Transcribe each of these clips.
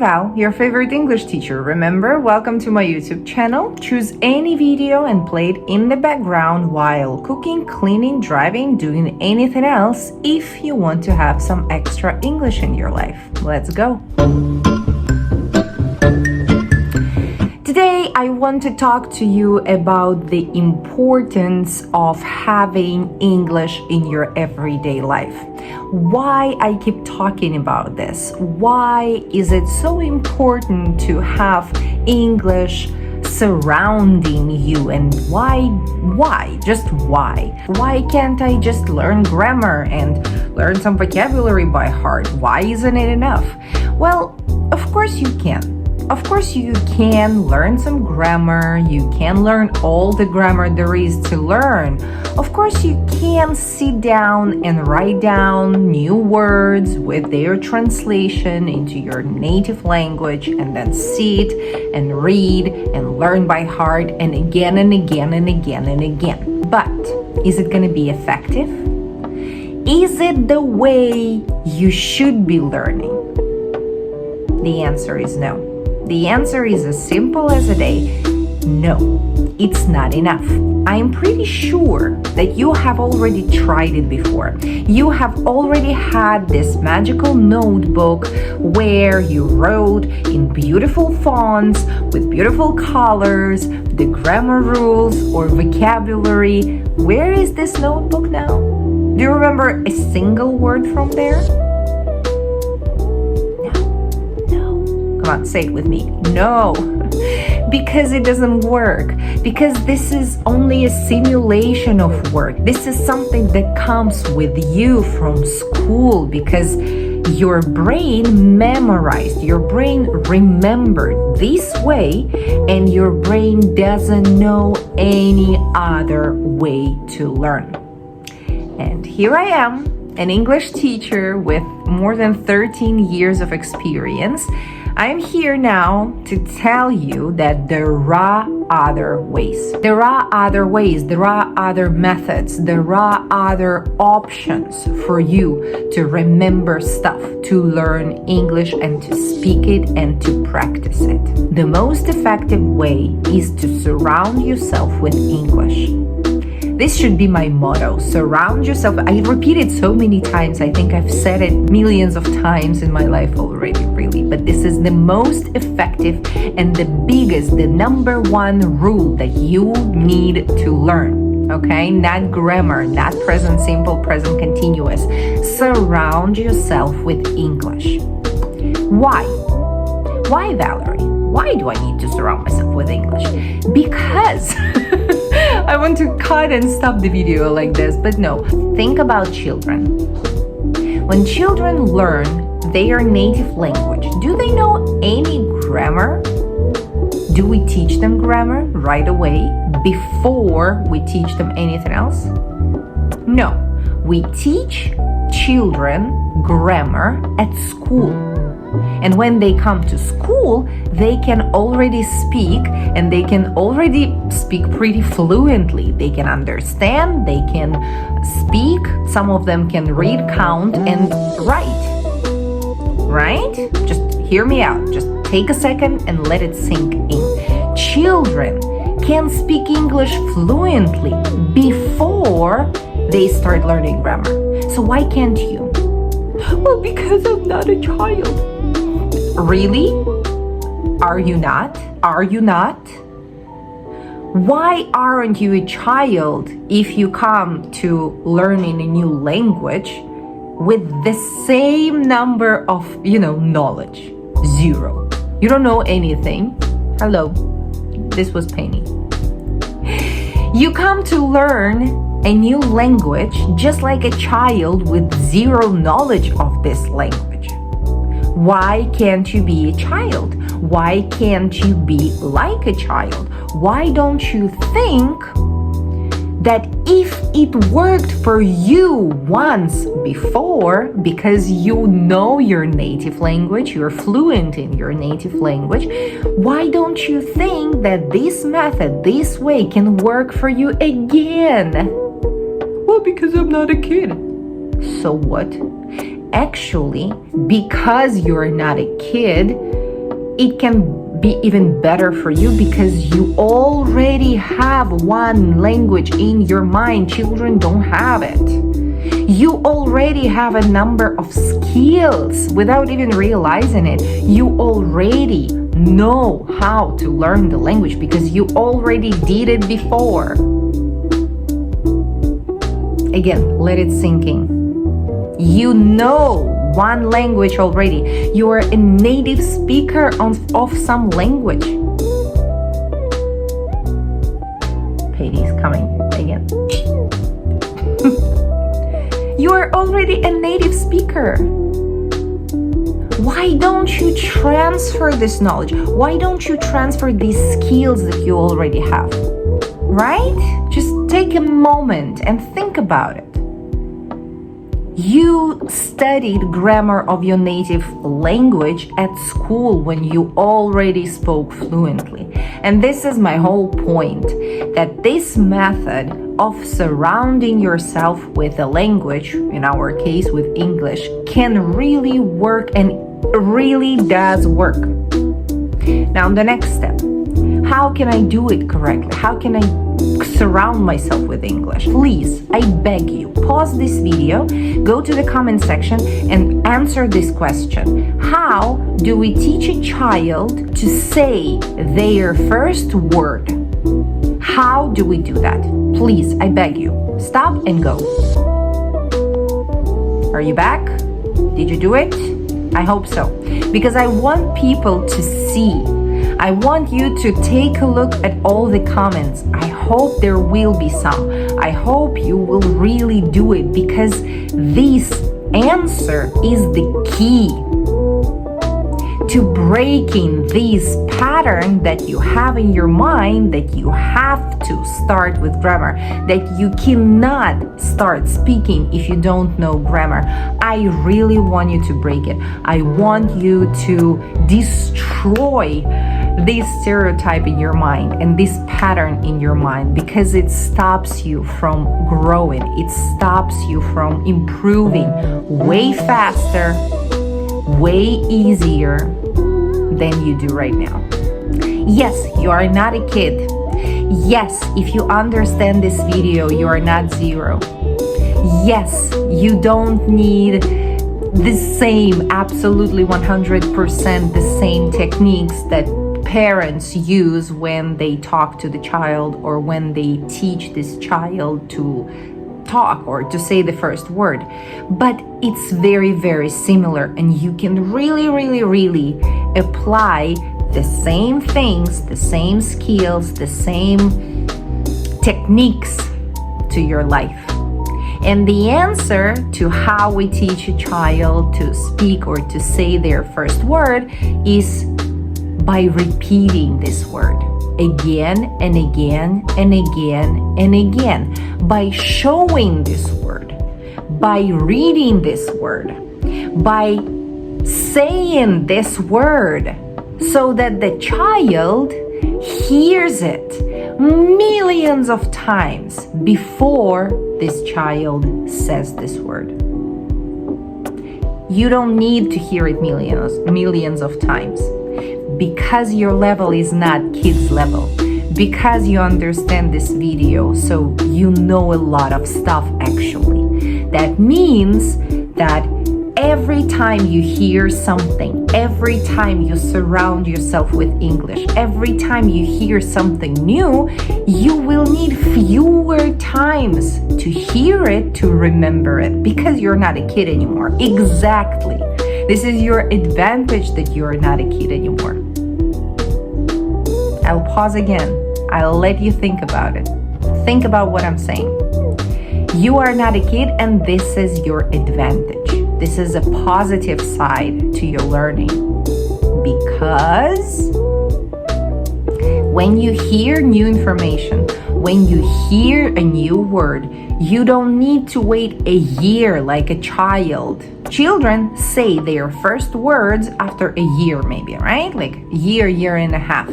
Val, your favorite English teacher. Remember, welcome to my YouTube channel. Choose any video and play it in the background while cooking, cleaning, driving, doing anything else if you want to have some extra English in your life. Let's go. Today, I want to talk to you about the importance of having English in your everyday life. Why I keep talking about this? Why is it so important to have English surrounding you, and why? Just why? Why can't I just learn grammar and learn some vocabulary by heart? Why isn't it enough? Well, of course you can. Of course you can learn some grammar, you can learn all the grammar there is to learn. Of course you can sit down and write down new words with their translation into your native language and then sit and read and learn by heart and again and again and again and again. But is it going to be effective? Is it the way you should be learning? The answer is no. The answer is as simple as a day. No, it's not enough. I'm pretty sure that you have already tried it before. You have already had this magical notebook where you wrote in beautiful fonts with beautiful colors the grammar rules or vocabulary. Where is this notebook now? Do you remember a single word from there? Come on, say it with me. No, because it doesn't work. Because this is only a simulation of work. This is something that comes with you from school because your brain memorized, your brain remembered this way, and your brain doesn't know any other way to learn. And here I am, an English teacher with more than 13 years of experience. I'm here now to tell you that there are other ways. There are other ways, there are other methods, there are other options for you to remember stuff, to learn English and to speak it and to practice it. The most effective way is to surround yourself with English. This should be my motto. Surround yourself. I repeat it so many times. I think I've said it millions of times in my life already, really. But this is the most effective and the biggest, the number one rule that you need to learn. Okay? Not grammar, not present simple, present continuous. Surround yourself with English. Why? Why, Valerie? Why do I need to surround myself with English? Because I want to cut and stop the video like this, but no. Think about children. When children learn their native language, do they know any grammar? Do we teach them grammar right away before we teach them anything else? No. We teach children grammar at school. And when they come to school, they can already speak, and they can already speak pretty fluently. They can understand, they can speak, some of them can read, count, and write. Right? Just hear me out. Just take a second and let it sink in. Children can speak English fluently before they start learning grammar. So why can't you? Well, because I'm not a child. Really? Are you not? Are you not? Why aren't you a child if you come to learning a new language with the same number of, knowledge? 0. You don't know anything. Hello. This was Penny. You come to learn a new language just like a child with 0 knowledge of this language. Why can't you be a child? Why can't you be like a child? Why don't you think that if it worked for you once before, because you know your native language, you're fluent in your native language, why don't you think that this method, this way can work for you again? Well, because I'm not a kid. So what? Actually, because you're not a kid, it can be even better for you because you already have one language in your mind. Children don't have it. You already have a number of skills without even realizing it. You already know how to learn the language because you already did it before. Again, let it sink in. You know one language already. You are a native speaker of some language. Katie's coming again. You are already a native speaker. Why don't you transfer this knowledge? Why don't you transfer these skills that you already have? Right? Just take a moment and think about it. You studied grammar of your native language at school when you already spoke fluently. And this is my whole point, that this method of surrounding yourself with a language, in our case with English, can really work and really does work. Now, the next step. How can I do it correctly? How can I surround myself with English? Please, I beg you, pause this video, go to the comment section and answer this question. How do we teach a child to say their first word? How do we do that? Please, I beg you, stop and go. Are you back? Did you do it? I hope so, because I want people to see. I want you to take a look at all the comments. I hope there will be some. I hope you will really do it, because this answer is the key to breaking this pattern that you have in your mind, that you have to start with grammar, that you cannot start speaking if you don't know grammar. I really want you to break it. I want you to destroy this stereotype in your mind and this pattern in your mind, because it stops you from growing. It stops you from improving way faster, way easier than you do right now. Yes, you are not a kid. Yes, if you understand this video, you are not zero. Yes, you don't need the same, absolutely 100% the same techniques that parents use when they talk to the child or when they teach this child to talk or to say the first word. But it's very, very similar, and you can really apply the same things, the same skills, the same techniques to your life. And the answer to how we teach a child to speak or to say their first word is by repeating this word again and again and again and again, by showing this word, by reading this word, by saying this word, so that the child hears it millions of times before this child says this word. You don't need to hear it millions of times, because your level is not kids level, because you understand this video, so you know a lot of stuff actually. That means that every time you hear something, every time you surround yourself with English, every time you hear something new, you will need fewer times to hear it to remember it, because you're not a kid anymore. Exactly. This is your advantage, that you're not a kid anymore. I'll pause again. I'll let you think about it. Think about what I'm saying. You are not a kid, and this is your advantage. This is a positive side to your learning, because when you hear new information, when you hear a new word, you don't need to wait a year like a child. Children say their first words after a year, maybe, right? Like year and a half.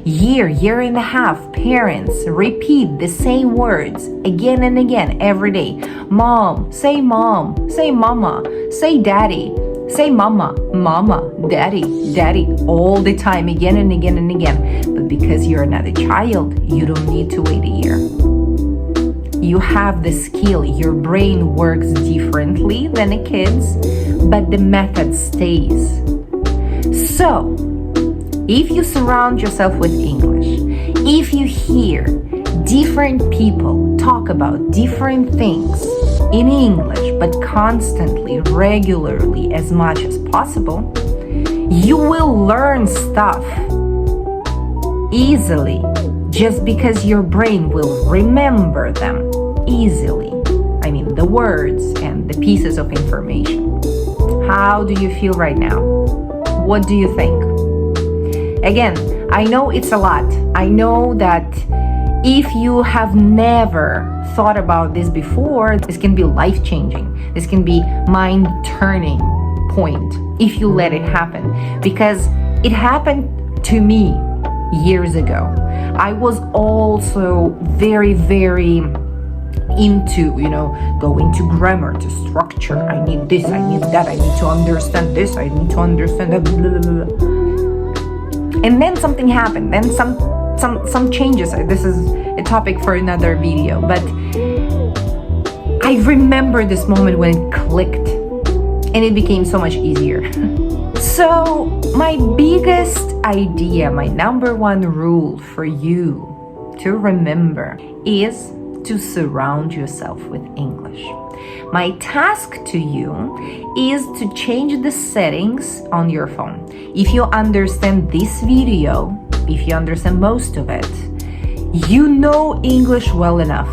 Year and a half, parents repeat the same words again and again every day. Mom, say mama, say daddy. Say mama, mama, daddy, daddy, all the time, again and again and again. But because you're not a child, you don't need to wait a year. You have the skill. Your brain works differently than a kid's, but the method stays. So, if you surround yourself with English, if you hear different people talk about different things in English, but constantly, regularly, as much as possible, you will learn stuff easily just because your brain will remember them easily. I mean, the words and the pieces of information. How do you feel right now? What do you think? Again, I know it's a lot. I know that if you have never thought about this before, this can be life-changing. This can be mind-turning point if you let it happen. Because it happened to me years ago. I was also very, very into, going to grammar, to structure. I need this, I need that, I need to understand this, I need to understand that, blah, blah, blah. And then something happened. Then some changes. This is a topic for another video. But I remember this moment when it clicked and it became so much easier. So my biggest idea, my number one rule for you to remember is to surround yourself with English. My task to you is to change the settings on your phone. If you understand this video, if you understand most of it, you know English well enough.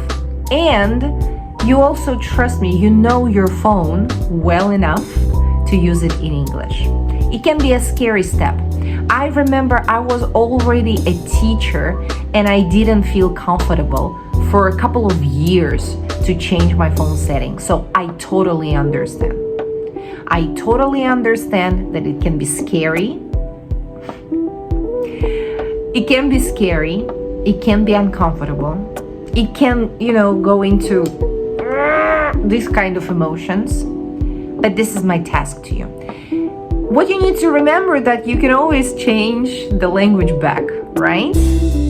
And you also, trust me, you know your phone well enough to use it in English. It can be a scary step. I remember I was already a teacher and I didn't feel comfortable for a couple of years to change my phone settings. So I totally understand. I totally understand that it can be scary. It can be scary. It can be uncomfortable. It can, go into these kind of emotions. But this is my task to you. What you need to remember that you can always change the language back, right?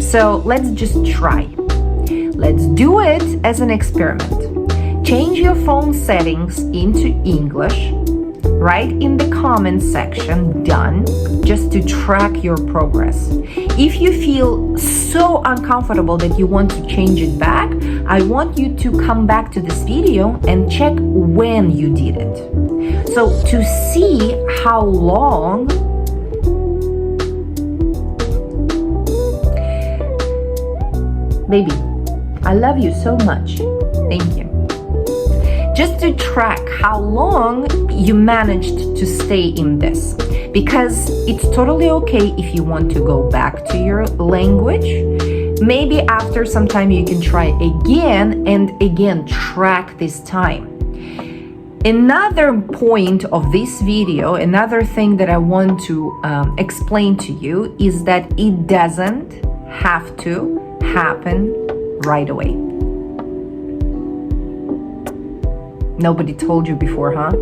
So let's just try. Let's do it as an experiment. Change your phone settings into English. Write in the comments section, done, just to track your progress. If you feel so uncomfortable that you want to change it back, I want you to come back to this video and check when you did it. So to see how long baby, I love you so much. Thank you. Just to track how long you managed to stay in this. Because it's totally okay if you want to go back to your language. Maybe after some time you can try again and again track this time. Another point of this video, another thing that I want to explain to you is that it doesn't have to happen right away. Nobody told you before, huh?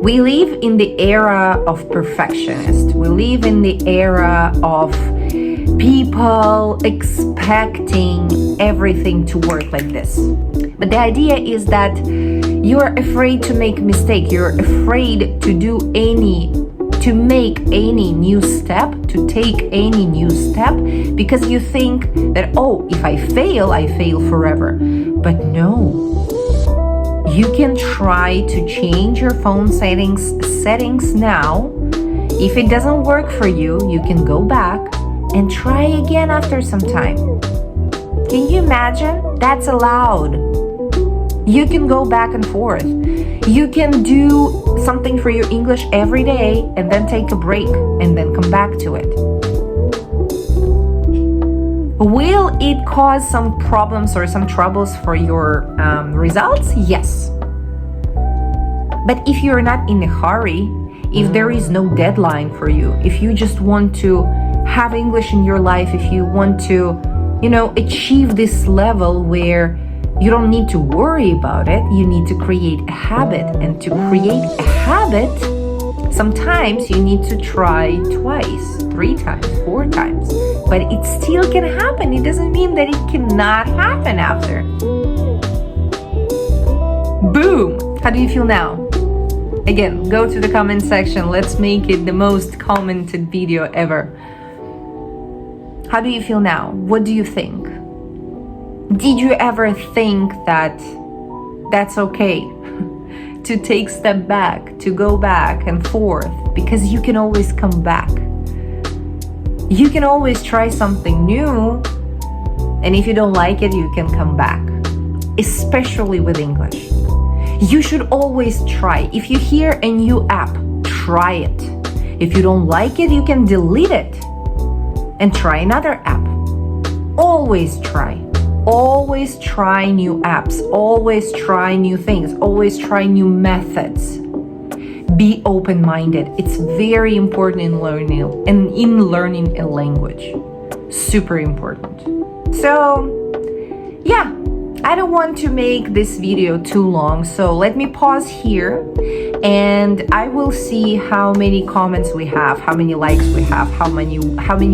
We live in the era of perfectionists. We live in the era of people expecting everything to work like this. But the idea is that you're afraid to make a mistake. You're afraid to make any new step, to take any new step, because you think that, if I fail forever. But no. You can try to change your phone settings now. If it doesn't work for you, you can go back and try again after some time. Can you imagine? That's allowed. You can go back and forth. You can do something for your English every day and then take a break and then come back to it. Will it cause some problems or some troubles for your results? Yes. But if you're not in a hurry, if there is no deadline for you, if you just want to have English in your life, if you want to, achieve this level where You don't need to worry about it. You need to create a habit. And to create a habit, sometimes you need to try twice, 3 times, 4 times. But it still can happen. It doesn't mean that it cannot happen after. Boom! How do you feel now? Again, go to the comment section. Let's make it the most commented video ever. How do you feel now? What do you think? Did you ever think that that's okay to take step back, to go back and forth? Because you can always come back. You can always try something new, and if you don't like it, you can come back. Especially with English. You should always try. If you hear a new app, try it. If you don't like it, you can delete it and try another app. Always try. Always try new apps. Always try new things. Always try new methods. Be open-minded. It's very important in learning a language. Super important. So, yeah. I don't want to make this video too long, so let me pause here and I will see how many comments we have, how many likes we have, how many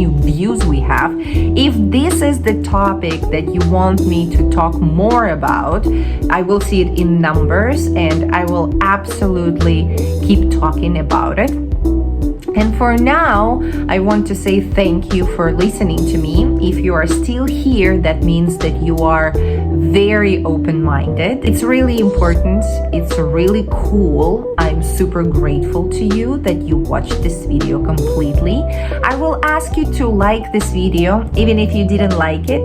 views we have. If this is the topic that you want me to talk more about, I will see it in numbers and I will absolutely keep talking about it. And for now, I want to say thank you for listening to me. If you are still here, that means that you are very open-minded. It's really important. It's really cool. I'm super grateful to you that you watched this video completely. I will ask you to like this video, even if you didn't like it,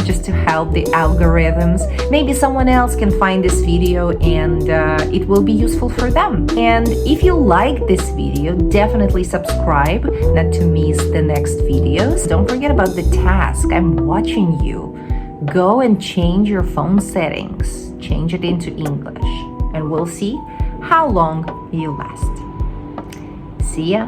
just to help the algorithms. Maybe someone else can find this video and it will be useful for them. And if you like this video, definitely subscribe not to miss the next videos. Don't forget about the task. I'm watching you. Go and change your phone settings. Change it into English. And we'll see how long you last. See ya.